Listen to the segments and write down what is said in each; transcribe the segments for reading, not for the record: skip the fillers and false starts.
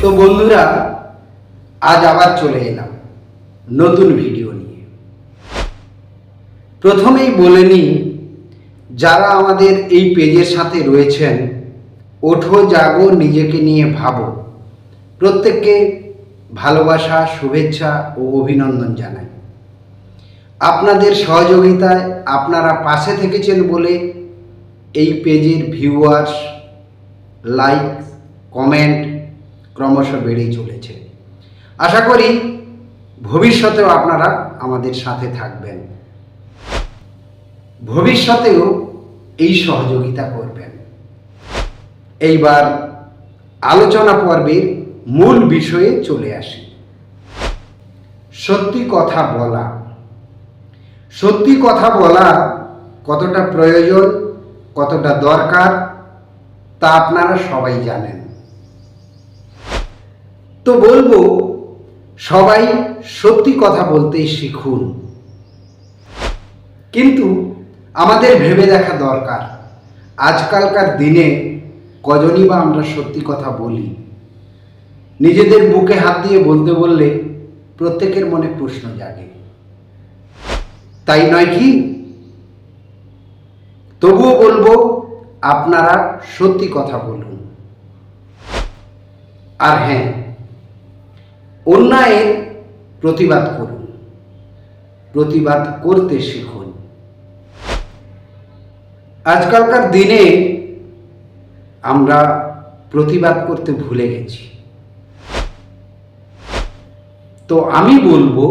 তো বন্ধুরা, আজ আবার চলে এলাম নতুন ভিডিও নিয়ে। প্রথমেই বলে নিই, যারা আমাদের এই পেজের সাথে রয়েছেন, ওঠো জাগো নিজেকে নিয়ে ভাবো, প্রত্যেককে ভালোবাসা, শুভেচ্ছা ও অভিনন্দন জানাই। আপনাদের সহযোগিতায় আপনারা পাশে থেকেছেন বলে এই পেজের ভিউয়ার্স, লাইক, কমেন্ট ক্রমশ বেড়েই চলেছে। আশা করি ভবিষ্যতেও আপনারা আমাদের সাথে থাকবেন, ভবিষ্যতেও এই সহযোগিতা করবেন। এইবার আলোচনা পর্বের মূল বিষয়ে চলে আসি। সত্যি কথা বলা। সত্যি কথা বলা কতটা প্রয়োজন, কতটা দরকার, তা আপনারা সবাই জানেন। তো বলবো, সবাই সত্যি কথা বলতে শিখুন, কিন্তু আমাদের ভেবে দেখা দরকার, আজকালকার দিনে কজনই বা আমরা সত্যি কথা বলি। নিজেদের বুকে হাত দিয়ে বলতে বললে প্রত্যেকের মনে প্রশ্ন জাগে, তাই নয় কি? তবুও বলবো, আপনারা সত্যি কথা বলুন। আর হ্যাঁ, অন্যায়ের প্রতিবাদ করুন, প্রতিবাদ করতে শিখুন। আজকালকার দিনে আমরা প্রতিবাদ করতে ভুলে গেছি। তো আমি বলবো,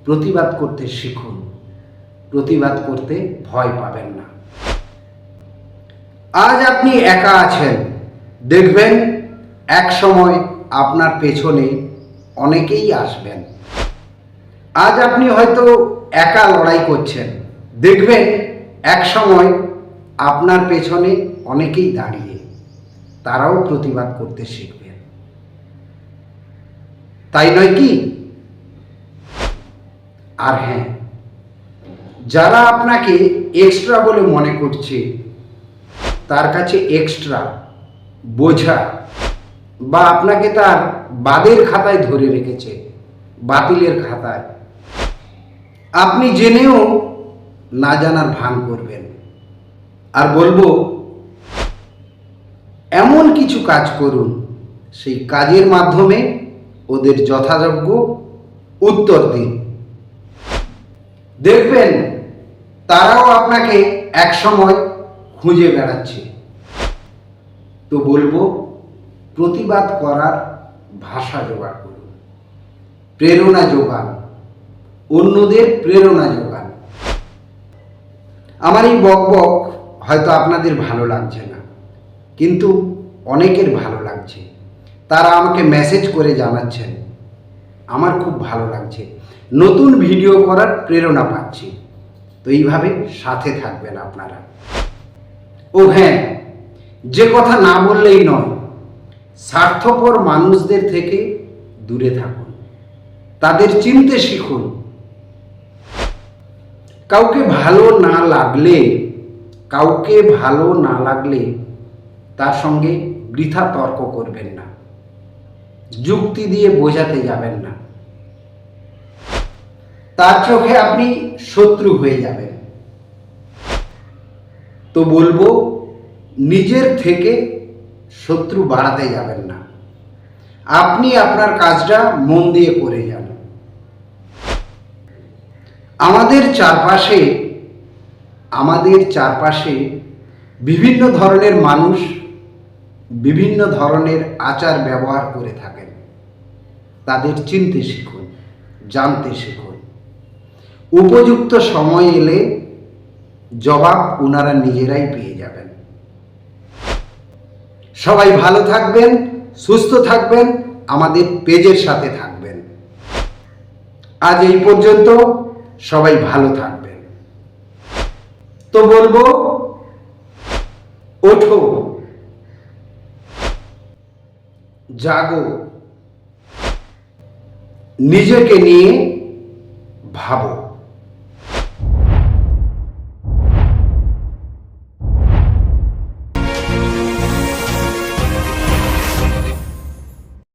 প্রতিবাদ করতে শিখুন, প্রতিবাদ করতে ভয় পাবেন না। আজ আপনি একা আছেন, দেখবেন এক সময় আপনার পেছনে অনেকেই আসবেন। আজ আপনি হয়তো একা লড়াই করছেন, দেখবেন এক সময় আপনার পেছনে অনেকেই দাঁড়িয়ে, তারাও প্রতিবাদ করতে শিখবেন, তাই নয় কি? আর হ্যাঁ, যারা আপনাকে এক্সট্রা বলে মনে করছে, তার কাছে এক্সট্রা বোঝা বা আপনাকে তার বাদের খাতায় ধরে রেখেছে, বাতিলের খাতায়, আপনি জেনেও না জানার ভান করবেন। আর বলবো, এমন কিছু কাজ করুন, সেই কাজের মাধ্যমে ওদের যথাযোগ্য উত্তর দিন। দেখবেন তারাও আপনাকে এক সময় খুঁজে বেড়াচ্ছে। তো বলবো, প্রতিবাদ করার ভাষা জোগাড় করুন, প্রেরণা যোগান, অন্যদের প্রেরণা যোগান। আমার এই বকবক হয়তো আপনাদের ভালো লাগছে না, কিন্তু অনেকের ভালো লাগছে। তারা আমাকে মেসেজ করে জানাচ্ছেন, আমার খুব ভালো লাগছে, নতুন ভিডিও করার প্রেরণা পাচ্ছি। তো এইভাবে সাথে থাকবেন আপনারা। ও হ্যাঁ, যে কথা না বললেই নয়, স্বার্থপর মানুষদের থেকে দূরে থাকুন, তাদের চিনতে শিখুন। কাউকে ভালো না লাগলে তার সঙ্গে বৃথা তর্ক করবেন না, যুক্তি দিয়ে বোঝাতে যাবেন না, তার চোখে আপনি শত্রু হয়ে যাবেন। তো বলবো, নিজের থেকে শত্রু বাড়াতে যাবেন না, আপনি আপনার কাজটা মন দিয়ে করে যান। আমাদের চারপাশে বিভিন্ন ধরনের মানুষ বিভিন্ন ধরনের আচার ব্যবহার করে থাকেন। তাদের চিনতে শিখুন, জানতে শিখুন। উপযুক্ত সময় এলে জবাব ওনারা নিজেরাই পেয়ে যাবেন। সবাই ভালো থাকবেন, সুস্থ থাকবেন, আমাদের পেজের সাথে থাকবেন। আজ এই পর্যন্ত, সবাই ভালো থাকবেন। তো বলবো, ওঠো জাগো, নিজেকে নিয়ে ভাবো।